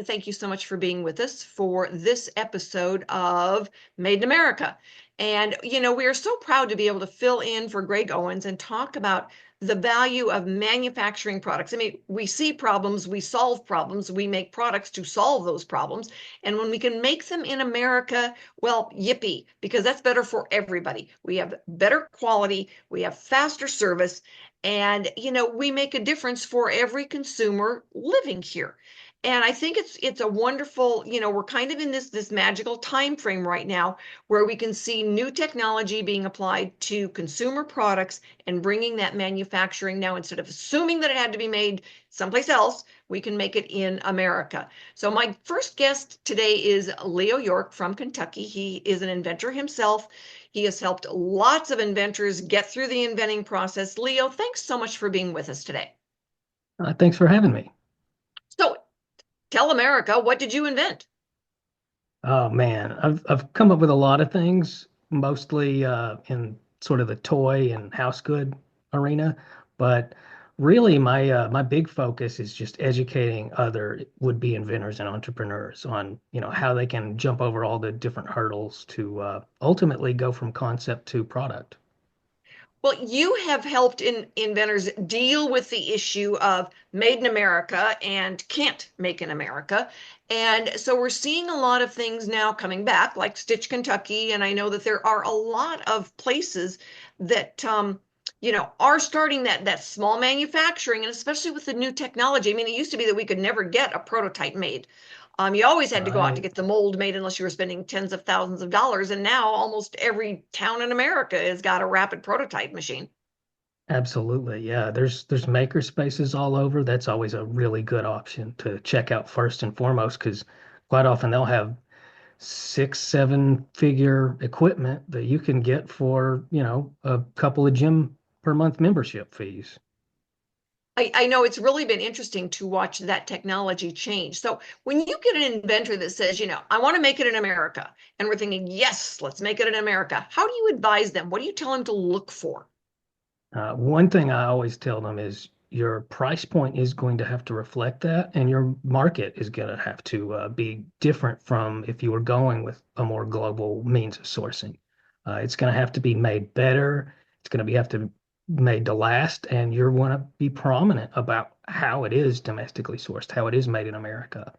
Thank you so much for being with us for this episode of Made in America. And, we are so proud to be able to fill in for Greg Owens and talk about the value of manufacturing products. I mean, we see problems, we solve problems, we make products to solve those problems. And when we can make them in America, well, yippee, because that's better for everybody. We have better quality, we have faster service, and, we make a difference for every consumer living here. And I think it's a wonderful, we're kind of in this magical time frame right now where we can see new technology being applied to consumer products and bringing that manufacturing now, instead of assuming that it had to be made someplace else, we can make it in America. So my first guest today is Leo York from Kentucky. He is an inventor himself. He has helped lots of inventors get through the inventing process. Leo, thanks so much for being with us today. Thanks for having me. So tell America, what did you invent? Oh man, I've come up with a lot of things, mostly in sort of the toy and house good arena, but really my big focus is just educating other would-be inventors and entrepreneurs on, how they can jump over all the different hurdles to ultimately go from concept to product. Well, you have helped inventors deal with the issue of made in America and can't make in America. And so we're seeing a lot of things now coming back, like Stitch Kentucky. And I know that there are a lot of places that, are starting that small manufacturing, and especially with the new technology. I mean, it used to be that we could never get a prototype made. You always had to go out to Right. get the mold made unless you were spending tens of thousands of dollars. And now almost every town in America has got a rapid prototype machine. Absolutely. Yeah. There's maker spaces all over. That's always a really good option to check out first and foremost, because quite often they'll have six, seven figure equipment that you can get for, a couple of gym per month membership fees. I know it's really been interesting to watch that technology change. So when you get an inventor that says, I want to make it in America, and we're thinking, yes, let's make it in America, how do you advise them? What do you tell them to look for? One thing I always tell them is your price point is going to have to reflect that, and your market is going to have to be different from if you were going with a more global means of sourcing. It's going to have to be made better. It's going to have to be made to last, and you're going to be prominent about how it is domestically sourced, how it is made in America.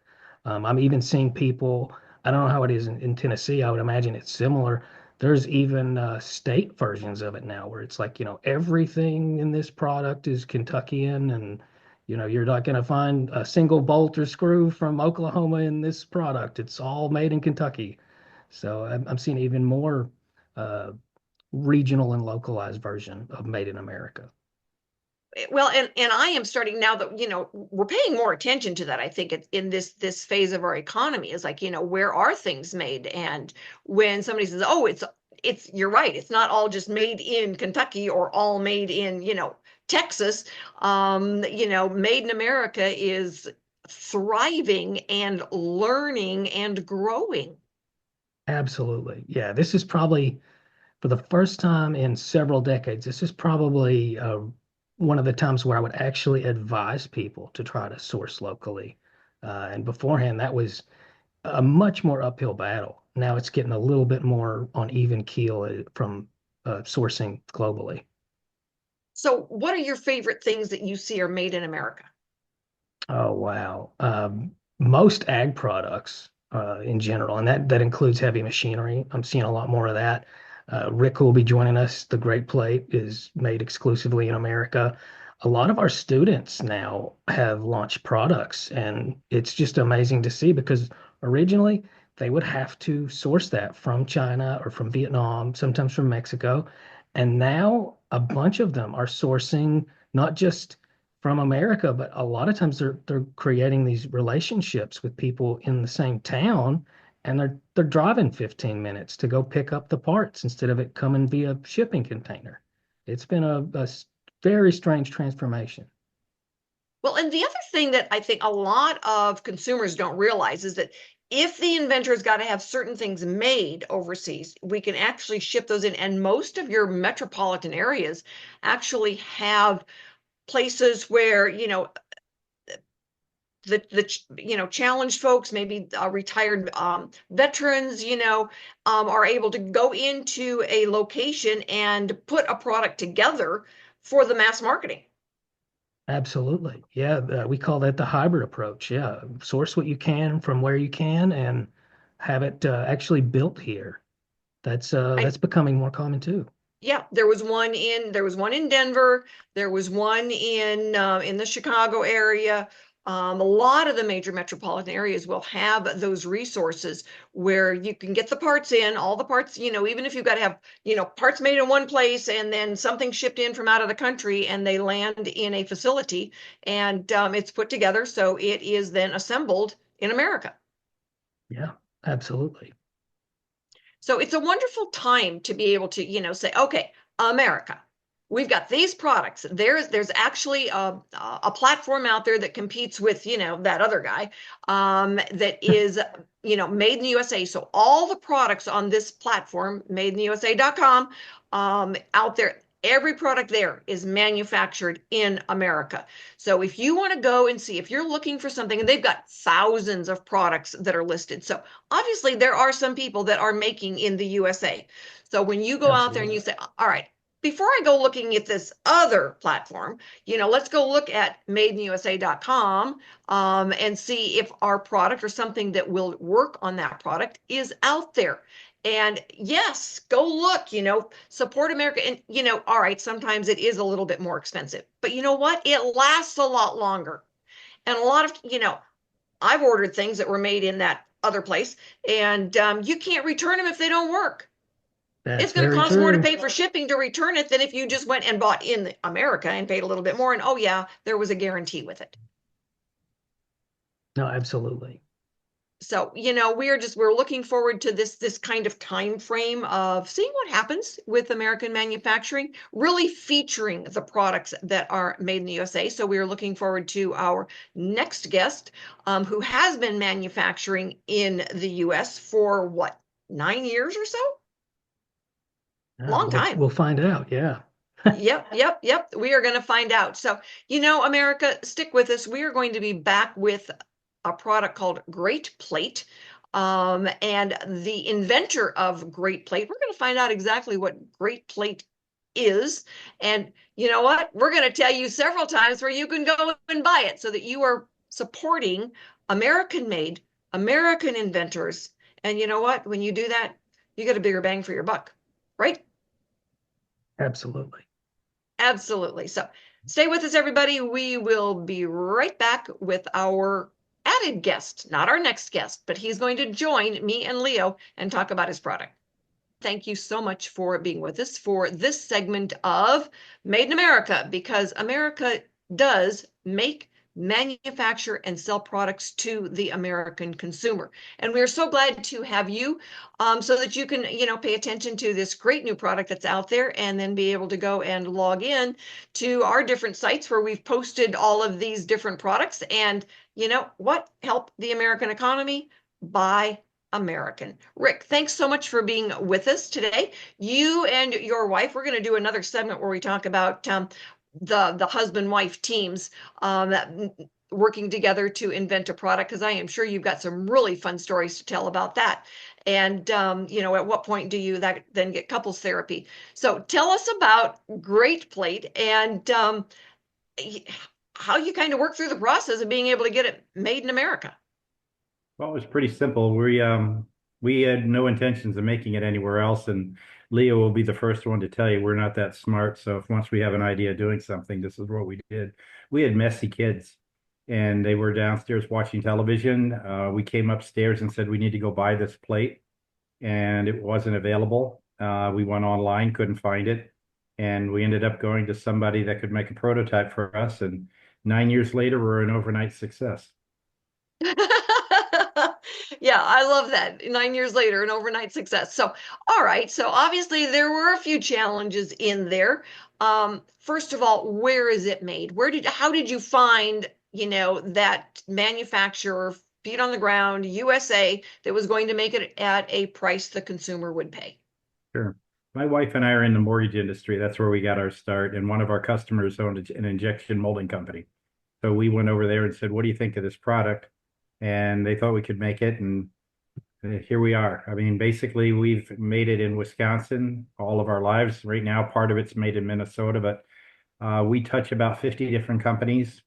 I'm even seeing people. I don't know how it is in Tennessee. I would imagine it's similar. There's even state versions of it now where it's like, everything in this product is Kentuckian, and, you're not going to find a single bolt or screw from Oklahoma in this product. It's all made in Kentucky. So I'm seeing even more uh, regional and localized version of Made in America. Well, and I am starting now that, we're paying more attention to that. I think it's in this phase of our economy is like, where are things made? And when somebody says, oh, it's you're right, it's not all just made in Kentucky or all made in, Texas. Made in America is thriving and learning and growing. Absolutely. Yeah, this is probably for the first time in several decades, this is probably one of the times where I would actually advise people to try to source locally. And beforehand, that was a much more uphill battle. Now it's getting a little bit more on even keel from sourcing globally. So what are your favorite things that you see are made in America? Oh, wow. Most ag products in general, and that includes heavy machinery. I'm seeing a lot more of that. Rick will be joining us. The Great Plate is made exclusively in America. A lot of our students now have launched products, and it's just amazing to see because originally they would have to source that from China or from Vietnam, sometimes from Mexico. And now a bunch of them are sourcing not just from America, but a lot of times they're creating these relationships with people in the same town, and they're driving 15 minutes to go pick up the parts instead of it coming via shipping container. It's been a very strange transformation. Well, and the other thing that I think a lot of consumers don't realize is that if the inventor's got to have certain things made overseas, we can actually ship those in. And most of your metropolitan areas actually have places where, challenged folks, maybe retired veterans, are able to go into a location and put a product together for the mass marketing. Absolutely. Yeah, we call that the hybrid approach. Yeah, source what you can from where you can and have it actually built here. I That's becoming more common too. Yeah, there was one in Denver, there was one in the Chicago area. A lot of the major metropolitan areas will have those resources where you can get the parts in, all the parts, even if you've got to have, parts made in one place and then something shipped in from out of the country and they land in a facility and it's put together so it is then assembled in America. Yeah, absolutely. So it's a wonderful time to be able to, say, okay, America, we've got these products. There's actually a platform out there that competes with, that other guy that is, made in the USA. So all the products on this platform, madeinusa.com, out there, every product there is manufactured in America. So if you want to go and see, if you're looking for something, and they've got thousands of products that are listed. So obviously there are some people that are making in the USA. So when you go out there and you Absolutely. say, all right, before I go looking at this other platform, let's go look at madeinusa.com and see if our product or something that will work on that product is out there. And yes, go look, support America. And, all right, sometimes it is a little bit more expensive, but you know what? It lasts a lot longer. And a lot of, I've ordered things that were made in that other place, and you can't return them if they don't work. It's That's going to very cost more to true. pay for shipping to return it than if you just went and bought in America and paid a little bit more. And oh, yeah, there was a guarantee with it. No, absolutely. So, we're looking forward to this kind of time frame of seeing what happens with American manufacturing, really featuring the products that are made in the USA. So we are looking forward to our next guest, who has been manufacturing in the US for what, 9 years or so? Long time. We'll find out. Yeah. Yep, yep, yep. We are going to find out. So, America, stick with us. We are going to be back with a product called Great Plate. And the inventor of Great Plate, we're going to find out exactly what Great Plate is. And you know what? We're going to tell you several times where you can go and buy it so that you are supporting American made, American inventors. And you know what? When you do that, you get a bigger bang for your buck, right? Absolutely. Absolutely. So stay with us, everybody. We will be right back with our added guest, not our next guest, but he's going to join me and Leo and talk about his product. Thank you so much for being with us for this segment of Made in America, because America does make, manufacture, and sell products to the American consumer. And we are so glad to have you, so that you can, pay attention to this great new product that's out there and then be able to go and log in to our different sites where we've posted all of these different products and, help the American economy. Buy American. Rick, thanks so much for being with us today. You and your wife, we're going to do another segment where we talk about the husband-wife teams that working together to invent a product, because I am sure you've got some really fun stories to tell about that. And at what point do you then get couples therapy? So tell us about Great Plate and how you kind of work through the process of being able to get it made in America. Well, it was pretty simple. We had no intentions of making it anywhere else, and Leo will be the first one to tell you we're not that smart. So if once we have an idea of doing something, this is what we did. We had messy kids, and they were downstairs watching television. We came upstairs and said we need to go buy this plate, and it wasn't available. We went online, couldn't find it, and we ended up going to somebody that could make a prototype for us. And 9 years later, we're an overnight success. Yeah, I love that. 9 years later, an overnight success. So, all right. So obviously there were a few challenges in there. First of all, where is it made? How did you find, that manufacturer, feet on the ground, USA, that was going to make it at a price the consumer would pay? Sure. My wife and I are in the mortgage industry. That's where we got our start. And one of our customers owned an injection molding company. So we went over there and said, what do you think of this product? And they thought we could make it. And here we are. I mean, basically, we've made it in Wisconsin all of our lives. Right now, part of it's made in Minnesota, but we touch about 50 different companies.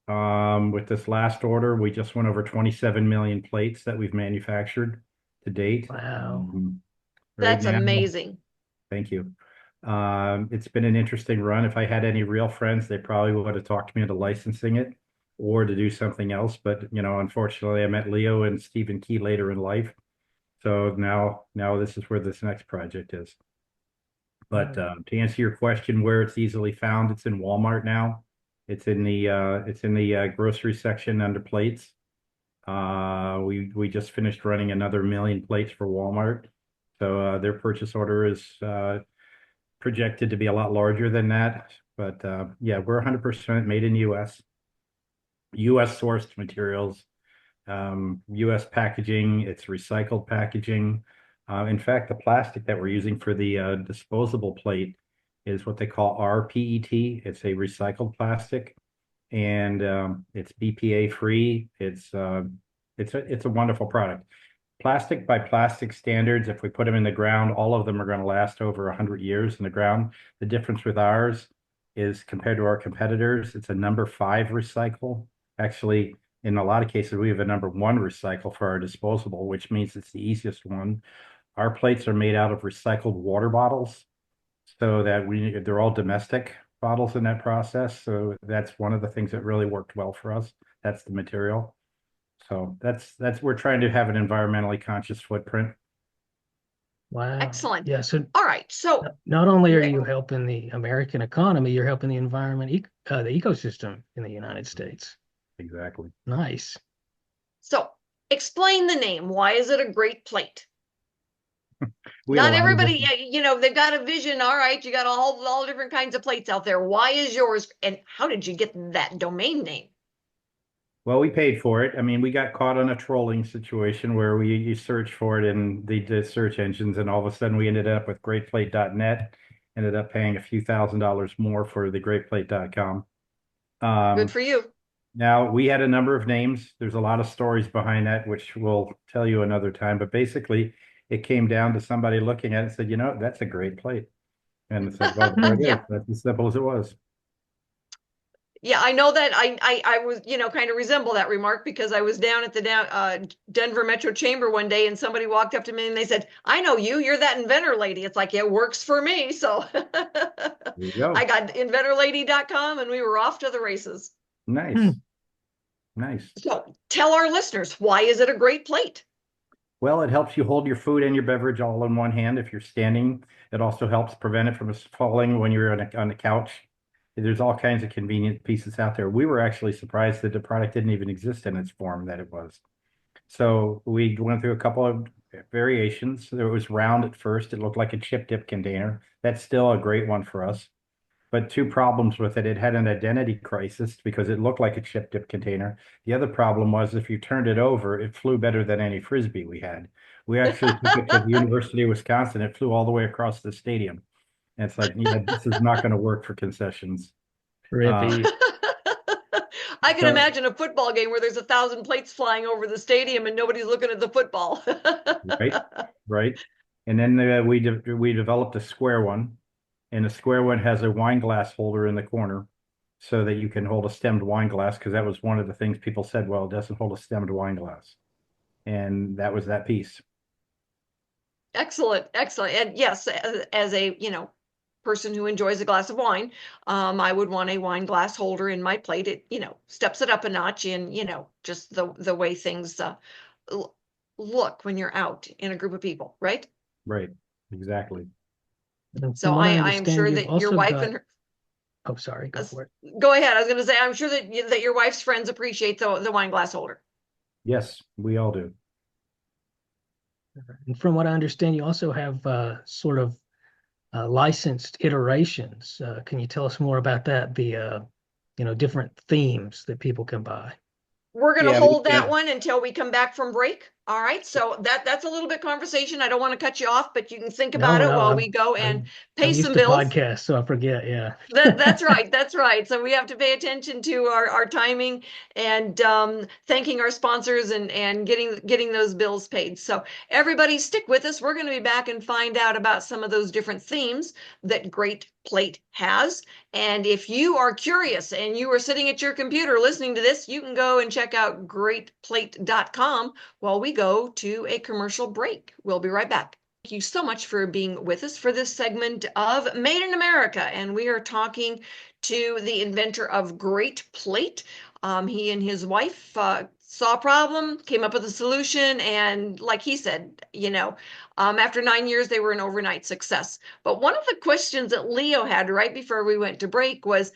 With this last order, we just went over 27 million plates that we've manufactured to date. Wow. Right That's now, amazing. thank you. It's been an interesting run. If I had any real friends, they probably would have talked me into licensing it or to do something else. But, unfortunately, I met Leo and Stephen Key later in life. So now this is where this next project is. But to answer your question, where it's easily found, it's in Walmart now. It's in the grocery section under plates. We just finished running another 1 million plates for Walmart. So their purchase order is projected to be a lot larger than that. But yeah, we're 100% made in US sourced materials, US packaging, it's recycled packaging. In fact, the plastic that we're using for the disposable plate is what they call rPET. It's a recycled plastic, and it's BPA free. It's a wonderful product. Plastic by plastic standards, if we put them in the ground, all of them are going to last over 100 years in the ground. The difference with ours is compared to our competitors, it's a number 5 recycle. Actually, in a lot of cases, we have a number 1 recycle for our disposable, which means it's the easiest one. Our plates are made out of recycled water bottles, so that they're all domestic bottles in that process. So that's one of the things that really worked well for us. That's the material. So that's we're trying to have an environmentally conscious footprint. Wow. Excellent. Yeah. So All right. So not only are you helping the American economy, you're helping the environment, the ecosystem in the United States. Exactly. Nice. So explain the name. Why is it a great plate? Not everybody, they've got a vision. All right, you got all different kinds of plates out there. Why is yours? And how did you get that domain name? Well, we paid for it. I mean, we got caught on a trolling situation where you search for it in the search engines, and all of a sudden we ended up with greatplate.net, ended up paying a few $1,000s more for the greatplate.com. Good for you. Now, we had a number of names. There's a lot of stories behind that, which we'll tell you another time. But basically, it came down to somebody looking at it and said, that's a great plate. And it's like, well, there it is. That's as simple as it was. Yeah, I know that I was, kind of resemble that remark because I was down at the Denver Metro Chamber one day and somebody walked up to me and they said, I know you, you're that inventor lady. It's like, it works for me. So There you go. I got inventorlady.com and we were off to the races. Nice. Nice. So tell our listeners, why is it a great plate? Well, it helps you hold your food and your beverage all in one hand if you're standing. It also helps prevent it from falling when you're on the couch. There's all kinds of convenient pieces out there. We were actually surprised that the product didn't even exist in its form that it was. So we went through a couple of variations. It was round at first. It looked like a chip dip container. That's still a great one for us. But 2 problems with it. It had an identity crisis because it looked like a chip dip container. The other problem was if you turned it over, it flew better than any Frisbee we had. We actually took it to the University of Wisconsin. It flew all the way across the stadium. And it's like, this is not going to work for concessions. Rippy. I can imagine a football game where there's 1,000 plates flying over the stadium and nobody's looking at the football. Right. And then we developed a square one. And the square one has a wine glass holder in the corner so that you can hold a stemmed wine glass, because that was one of the things people said, well, it doesn't hold a stemmed wine glass. And that was that piece. Excellent. And yes, as a, person who enjoys a glass of wine, I would want a wine glass holder in my plate. It, steps it up a notch in, just the way things look when you're out in a group of people, right? Right. Exactly. So I am sure that your wife and her. Oh, sorry. Go for it. Go ahead. I was going to say, I'm sure that your wife's friends appreciate the wine glass holder. Yes, we all do. And from what I understand, you also have sort of licensed iterations. Can you tell us more about that? The different themes that people can buy. We're going to Yeah, hold that one until we come back from break. All right. So that's a little bit conversation. I don't want to cut you off, but you can think about No, it no, while we go and pay I'm some used to bills. podcasts, so I forget. Yeah. That's right. That's right. So we have to pay attention to our timing and thanking our sponsors and getting those bills paid. So everybody stick with us. We're going to be back and find out about some of those different themes that Great Plate has. And if you are curious and you are sitting at your computer listening to this, you can go and check out greatplate.com while we go to a commercial break. We'll be right back. Thank you so much for being with us for this segment of Made in America. And we are talking to the inventor of Great Plate. He and his wife saw a problem, came up with a solution, and like he said, after 9 years, they were an overnight success. But one of the questions that Leo had right before we went to break was,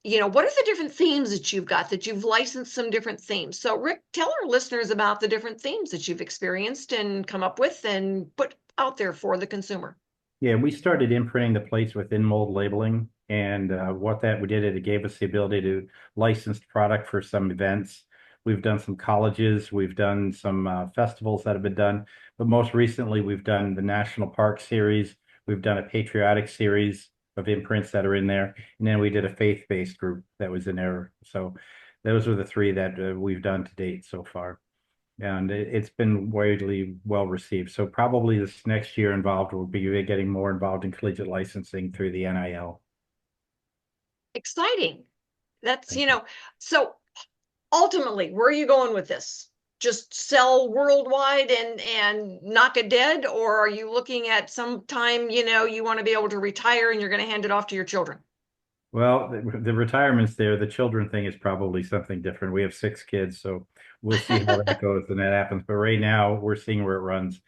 what are the different themes that you've got, that you've licensed some different themes? So Rick, tell our listeners about the different themes that you've experienced and come up with and put out there for the consumer. Yeah, we started imprinting the plates with in-mold labeling, and what that we did, it gave us the ability to license product for some events. We've done some colleges, we've done some festivals that have been done, but most recently we've done the National Park Series, we've done a patriotic series of imprints that are in there, and then we did a faith-based group that was in there. So those are the three that we've done to date so far. And it's been widely well received. So probably this next year involved will be getting more involved in collegiate licensing through the NIL. Exciting. That's, Thank you. so ultimately, where are you going with this? Just sell worldwide and knock it dead? Or are you looking at some time, you want to be able to retire and you're going to hand it off to your children? Well, the retirement's there. The children thing is probably something different. We have 6 kids, so we'll see how that goes when that happens. But right now, we're seeing where it runs.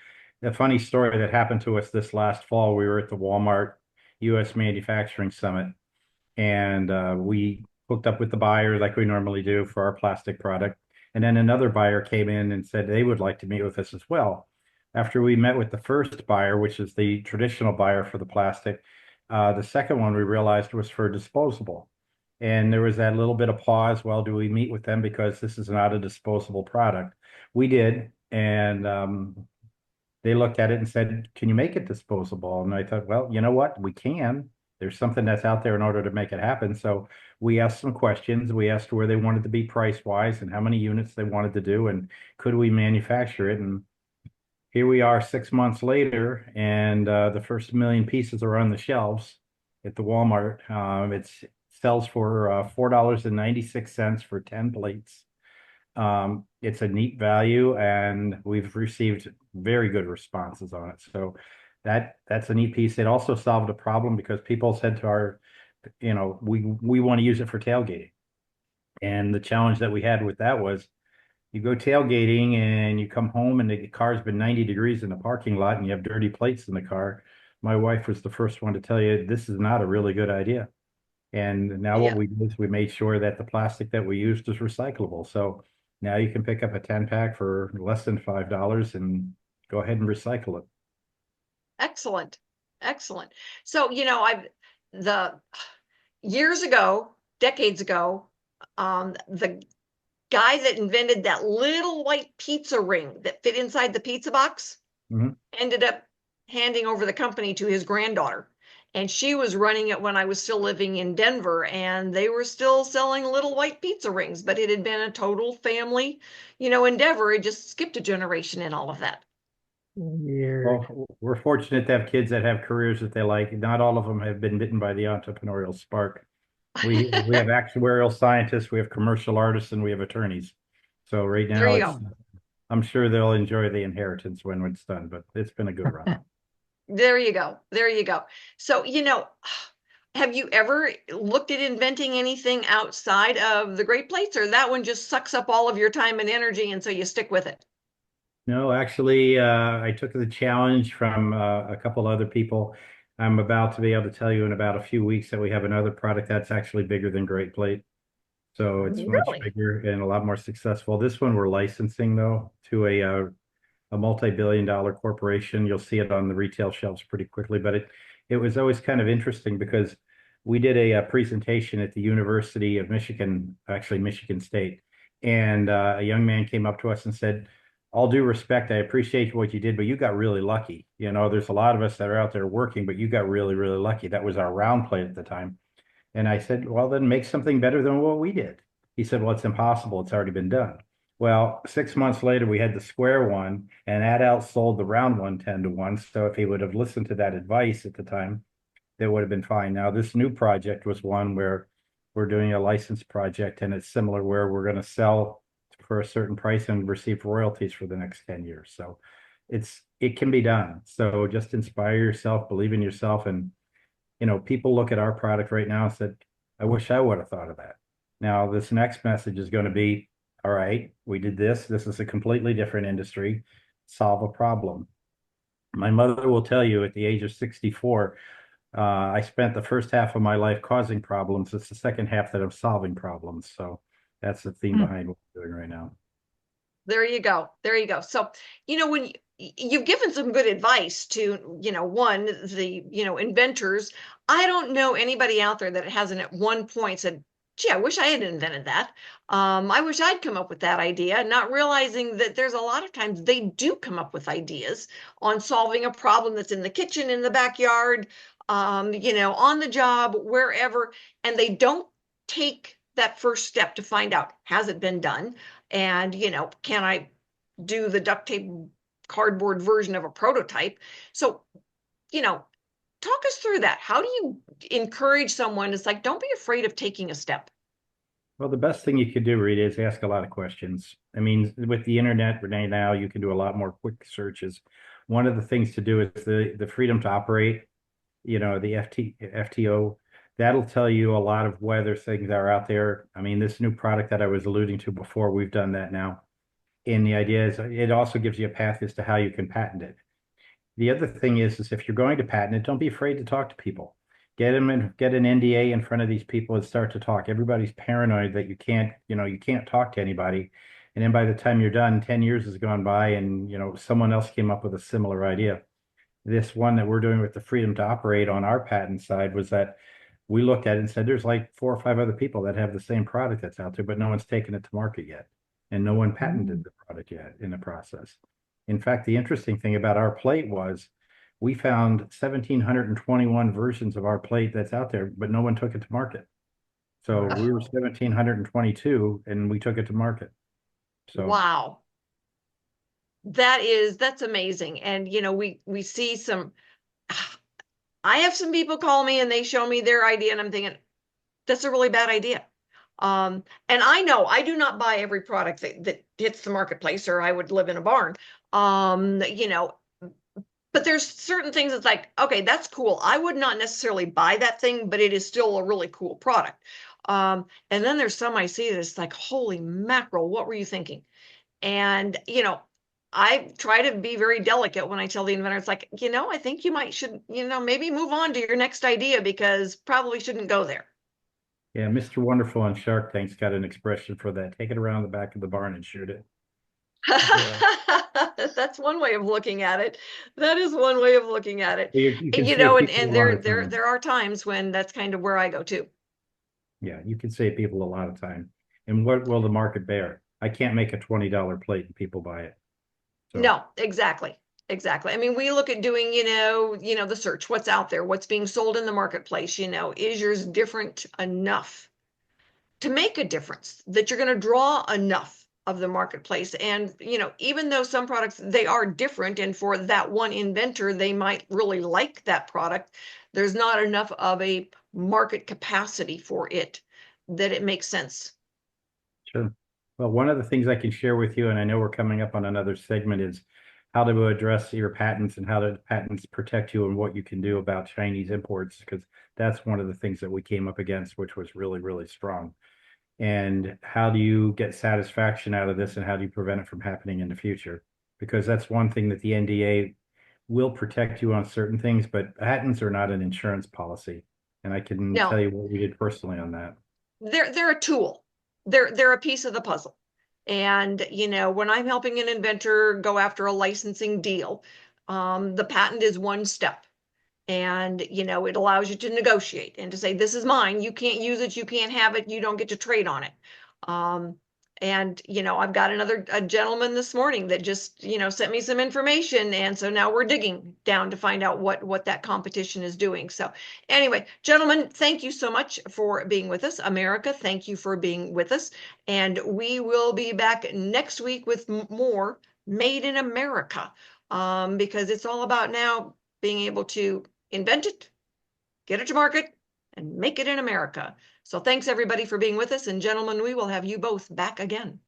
A funny story that happened to us this last fall, we were at the Walmart U.S. Manufacturing Summit, and we hooked up with the buyer like we normally do for our plastic product. And then another buyer came in and said they would like to meet with us as well. After we met with the first buyer, which is the traditional buyer for the plastic, the second one we realized was for disposable. And there was that little bit of pause. Well, do we meet with them because this is not a disposable product? We did. And they looked at it and said, can you make it disposable? And I thought, well, you know what? We can. There's something that's out there in order to make it happen. So we asked some questions. We asked where they wanted to be price-wise and how many units they wanted to do and could we manufacture it. And here we are 6 months later, and the first 1,000,000 pieces are on the shelves at the Walmart. It sells for $4.96 for 10 plates. It's a neat value, and we've received very good responses on it. So that's a neat piece. It also solved a problem because people said to our, we want to use it for tailgating. And the challenge that we had with that was you go tailgating and you come home and the car's been 90 degrees in the parking lot and you have dirty plates in the car. My wife was the first one to tell you this is not a really good idea. And now what we did is we made sure that the plastic that we used is recyclable. So now you can pick up a 10-pack for less than $5 and go ahead and recycle it. Excellent. Excellent. So, years ago, decades ago, the guy that invented that little white pizza ring that fit inside the pizza box ended up handing over the company to his granddaughter. And she was running it when I was still living in Denver, and they were still selling little white pizza rings, but it had been a total family, endeavor. It just skipped a generation in all of that. Weird. Well, we're fortunate to have kids that have careers that they like. Not all of them have been bitten by the entrepreneurial spark. We have actuarial scientists, we have commercial artists, and we have attorneys. So right now, I'm sure they'll enjoy the inheritance when it's done, but it's been a good run. There you go. There you go. So, have you ever looked at inventing anything outside of the Great Plates, or that one just sucks up all of your time and energy, and so you stick with it? No, actually, I took the challenge from a couple other people. I'm about to be able to tell you in about a few weeks that we have another product that's actually bigger than Great Plate. So it's much bigger and a lot more successful. This one we're licensing though to a multi-billion-dollar corporation. You'll see it on the retail shelves pretty quickly, but it was always kind of interesting because we did a presentation at the University of Michigan, actually Michigan State, And a young man came up to us and said, all due respect, I appreciate what you did, but you got really lucky. You know, there's a lot of us that are out there working, but you got really, really lucky. That was our round plate at the time. And I said, well, then make something better than what we did. He said, well, it's impossible. It's already been done. Well, 6 months later, we had the square one, and that outsold the round one 10-1. So if he would have listened to that advice at the time, that would have been fine. Now, this new project was one where we're doing a license project, and it's similar where we're going to sell for a certain price and receive royalties for the next 10 years. So it can be done. So just inspire yourself, believe in yourself. And, you know, people look at our product right now and said, I wish I would have thought of that. Now, this next message is going to be, all right, we did this. This is a completely different industry. Solve a problem. My mother will tell you at the age of 64, I spent the first half of my life causing problems. It's the second half that I'm solving problems. So that's the theme behind what we're doing right now. There you go. There you go. So, you know, when you've given some good advice to, you know, one, the, you know, inventors, I don't know anybody out there that hasn't at one point said, gee, I wish I had invented that. I wish I'd come up with that idea, not realizing that there's a lot of times they do come up with ideas on solving a problem that's in the kitchen, in the backyard, you know, on the job, wherever, and they don't take that first step to find out, has it been done? And, you know, can I do the duct tape cardboard version of a prototype? So, you know, talk us through that. How do you encourage someone? It's like, don't be afraid of taking a step. Well, the best thing you could do, Rita, is ask a lot of questions. I mean, with the internet right now, you can do a lot more quick searches. One of the things to do is the freedom to operate, you know, the FTO. That'll tell you a lot of whether things are out there. I mean, this new product that I was alluding to before, we've done that now. And the idea is it also gives you a path as to how you can patent it. The other thing is if you're going to patent it, don't be afraid to talk to people. Get them and get an NDA in front of these people and start to talk. Everybody's paranoid that you can't talk to anybody. And then by the time you're done, 10 years has gone by and, you know, someone else came up with a similar idea. This one that we're doing with the freedom to operate on our patent side was that we looked at it and said, there's like 4 or 5 other people that have the same product that's out there, but no one's taken it to market yet. And no one patented the product yet in the process. In fact, the interesting thing about our plate was we found 1,721 versions of our plate that's out there, but no one took it to market. So we were 1,722 and we took it to market. So wow. That's amazing. And, you know, we see some, I have some people call me and they show me their idea and I'm thinking, that's a really bad idea. And I know I do not buy every product that hits the marketplace or I would live in a barn. You know, but there's certain things that's like, okay, that's cool. I would not necessarily buy that thing, but it is still a really cool product. And then there's some I see that's like, holy mackerel, what were you thinking? And, you know, I try to be very delicate when I tell the inventor, it's like, you know, I think should, you know, maybe move on to your next idea because probably shouldn't go there. yeah, Mr. Wonderful on Shark Tank's got an expression for that. Take it around the back of the barn and shoot it. That's one way of looking at it. That is one way of looking at it. You can You save know, and people a lot of time. there are times when that's kind of where I go too. Yeah, you can save people a lot of time. And what will the market bear? I can't make a $20 plate and people buy it. So, No, exactly. Exactly. I mean, we look at doing, you know, the search, what's out there, what's being sold in the marketplace, you know, is yours different enough to make a difference that you're going to draw enough of the marketplace. And, you know, even though some products, they are different, and for that one inventor, they might really like that product, there's not enough of a market capacity for it that it makes sense. sure. Well, one of the things I can share with you, and I know we're coming up on another segment, is how to address your patents and how the patents protect you and what you can do about Chinese imports, because that's one of the things that we came up against, which was really, really strong. And how do you get satisfaction out of this and how do you prevent it from happening in the future? Because that's one thing that the NDA will protect you on certain things, but patents are not an insurance policy. And I can No, tell you what we did personally on that. they're a tool. They're a piece of the puzzle. And, you know, when I'm helping an inventor go after a licensing deal, the patent is one step. And, you know, it allows you to negotiate and to say, this is mine. You can't use it. You can't have it. You don't get to trade on it. Um, And, I've got a gentleman this morning that just, sent me some information. And so now we're digging down to find out what that competition is doing. So anyway, gentlemen, thank you so much for being with us. America, thank you for being with us. And we will be back next week with more Made in America, because it's all about now being able to invent it, get it to market, and make it in America. So thanks everybody for being with us. And gentlemen, we will have you both back again.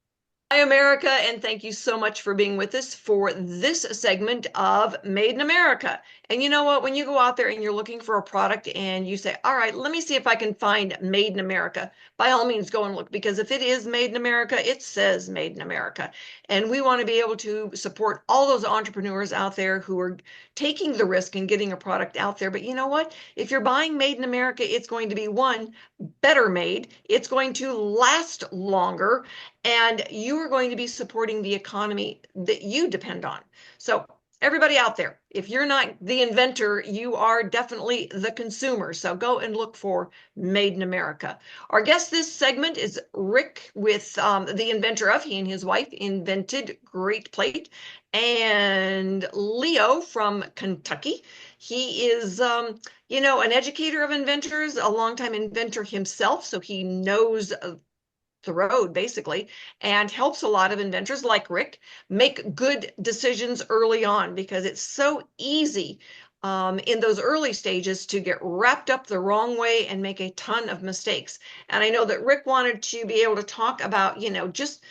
Hi, America, and thank you so much for being with us for this segment of Made in America. And you know what? When you go out there and you're looking for a product and you say, all right, let me see if I can find Made in America, by all means, go and look, because if it is Made in America, it says Made in America. And we want to be able to support all those entrepreneurs out there who are taking the risk and getting a product out there. But you know what? If you're buying Made in America, it's going to be, one, better made, it's going to last longer, and you are going to be supporting the economy that you depend on. So everybody out there, if you're not the inventor, you are definitely the consumer. So go and look for Made in America. Our guest this segment is Rick with the inventor of, he and his wife invented Great Plate, and Leo from Kentucky. He is, an educator of inventors, a longtime inventor himself, so he knows the road basically, and helps a lot of inventors like Rick make good decisions early on, because it's so easy in those early stages to get wrapped up the wrong way and make a ton of mistakes. And I know that Rick wanted to be able to talk about, just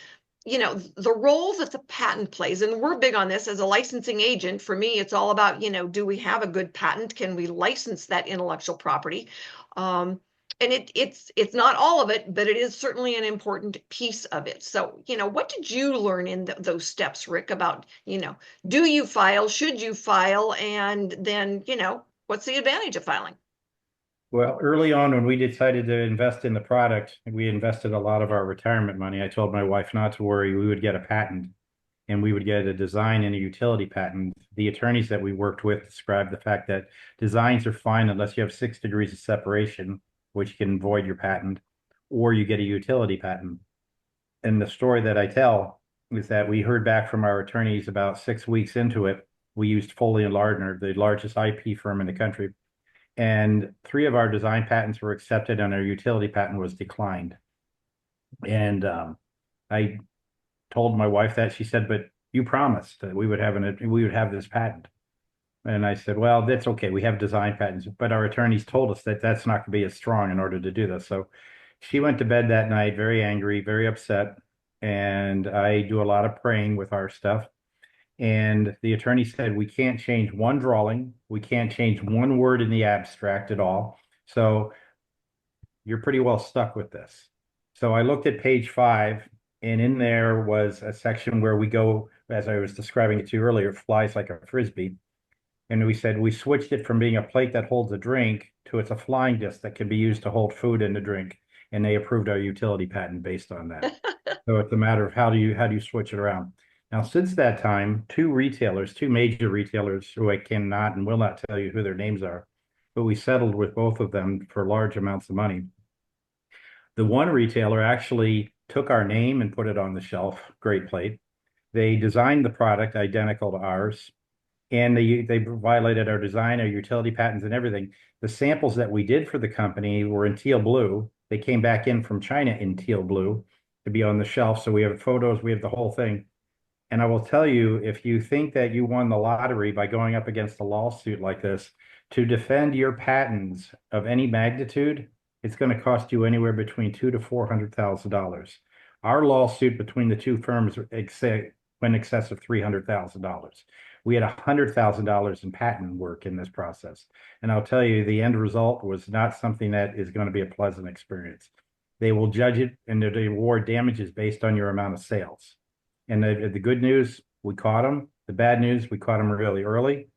the role that the patent plays. And we're big on this as a licensing agent. For me, it's all about, do we have a good patent? Can we license that intellectual property? And it's not all of it, but it is certainly an important piece of it. So, what did you learn in those steps, Rick, about, do you file, should you file, and then, what's the advantage of filing? Well, early on when we decided to invest in the product, we invested a lot of our retirement money. I told my wife not to worry, we would get a patent and we would get a design and a utility patent. The attorneys that we worked with described the fact that designs are fine unless you have 6 degrees of separation, which can void your patent, or you get a utility patent. And the story that I tell is that we heard back from our attorneys about 6 weeks into it. We used Foley and Lardner, the largest IP firm in the country. And 3 of our design patents were accepted and our utility patent was declined. And I told my wife that. She said, but you promised that we would have this patent. And I said, well, that's okay. We have design patents, but our attorneys told us that that's not going to be as strong in order to do this. So she went to bed that night very angry, very upset. And I do a lot of praying with our stuff. And the attorney said, we can't change one drawing. We can't change one word in the abstract at all. So you're pretty well stuck with this. So I looked at page 5, and in there was a section where we go, as I was describing it to you earlier, flies like a Frisbee. And we said we switched it from being a plate that holds a drink to it's a flying disc that can be used to hold food and a drink. And they approved our utility patent based on that. So it's a matter of how do you switch it around. Now, since that time, 2 major retailers who I cannot and will not tell you who their names are, but we settled with both of them for large amounts of money. The one retailer actually took our name and put it on the shelf, Great Plate. They designed the product identical to ours, and they violated our design, our utility patents, and everything. The samples that we did for the company were in teal blue. They came back in from China in teal blue to be on the shelf. So we have photos, we have the whole thing. And I will tell you, if you think that you won the lottery by going up against a lawsuit like this, to defend your patents of any magnitude, it's going to cost you anywhere between $200,000 to $400,000. Our lawsuit between the 2 firms went in excess of $300,000. We had $100,000 in patent work in this process. And I'll tell you, the end result was not something that is going to be a pleasant experience. They will judge it and they award damages based on your amount of sales. And the good news, we caught them. The bad news, we caught them really early,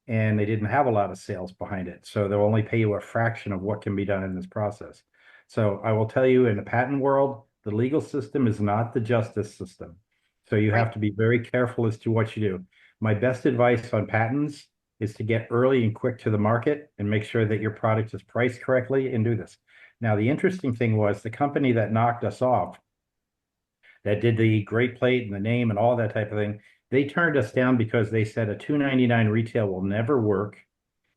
and they didn't have a lot of sales behind it. So they'll only pay you a fraction of what can be done in this process. So I will tell you, in the patent world, the legal system is not the justice system. So you have to be very careful as to what you do. My best advice on patents is to get early and quick to the market and make sure that your product is priced correctly and do this. Now, the interesting thing was the company that knocked us off, that did the great plate and the name and all that type of thing. They turned us down because they said a $2.99 retail will never work,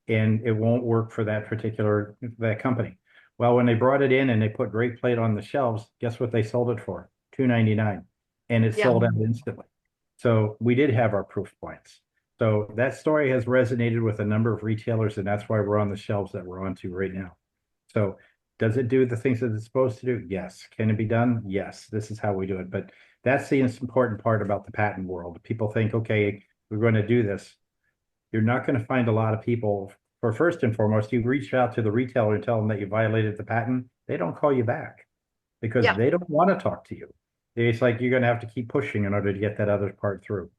and it won't work for that company. Well, when they brought it in and they put great plate on the shelves, guess what they sold it for? $2.99, and it Yeah. sold out instantly. So we did have our proof points. So that story has resonated with a number of retailers, and that's why we're on the shelves that we're onto right now. So does it do the things that it's supposed to do? Yes. Can it be done? Yes. This is how we do it. But that's the important part about the patent world. People think, okay, we're going to do this. You're not going to find a lot of people. For first and foremost, you reach out to the retailer and tell them that you violated the patent. They don't call you back because Yeah. they don't want to talk to you. It's like you're going to have to keep pushing in order to get that other part through.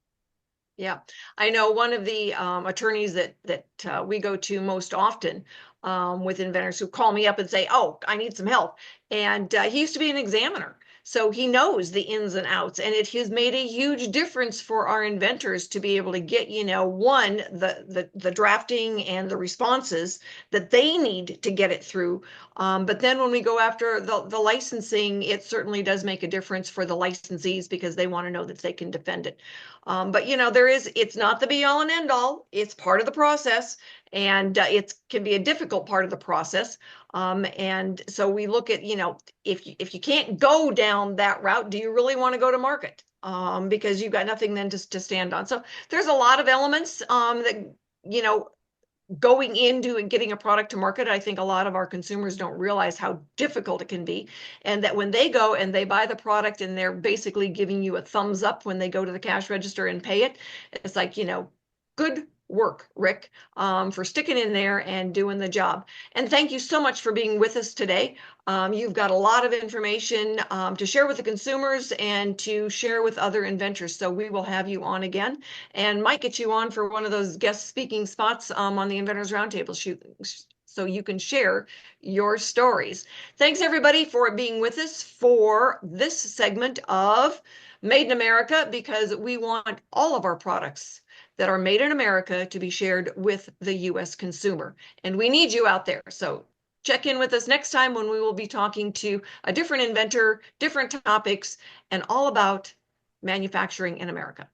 Yeah, I know one of the attorneys that we go to most often with inventors who call me up and say, "Oh, I need some help," and he used to be an examiner, so he knows the ins and outs, and it has made a huge difference for our inventors to be able to get, one, the drafting and the responses that they need to get it through. But then when we go after the licensing, it certainly does make a difference for the licensees because they want to know that they can defend it. But it's not the be all and end all. It's part of the process, and it can be a difficult part of the process. And so we look at, if you can't go down that route, do you really want to go to market? Because you've got nothing then to stand on. So there's a lot of elements that, going into and getting a product to market. I think a lot of our consumers don't realize how difficult it can be, and that when they go and they buy the product and they're basically giving you a thumbs up when they go to the cash register and pay it, it's like, good work, Rick, for sticking in there and doing the job. And thank you so much for being with us today. You've got a lot of information to share with the consumers and to share with other inventors. So we will have you on again, and might get you on for one of those guest speaking spots on the Inventors Roundtable shoot, so you can share your stories. Thanks everybody for being with us for this segment of Made in America, because we want all of our products that are made in America to be shared with the US consumer. And we need you out there. So check in with us next time when we will be talking to a different inventor, different topics, and all about manufacturing in America.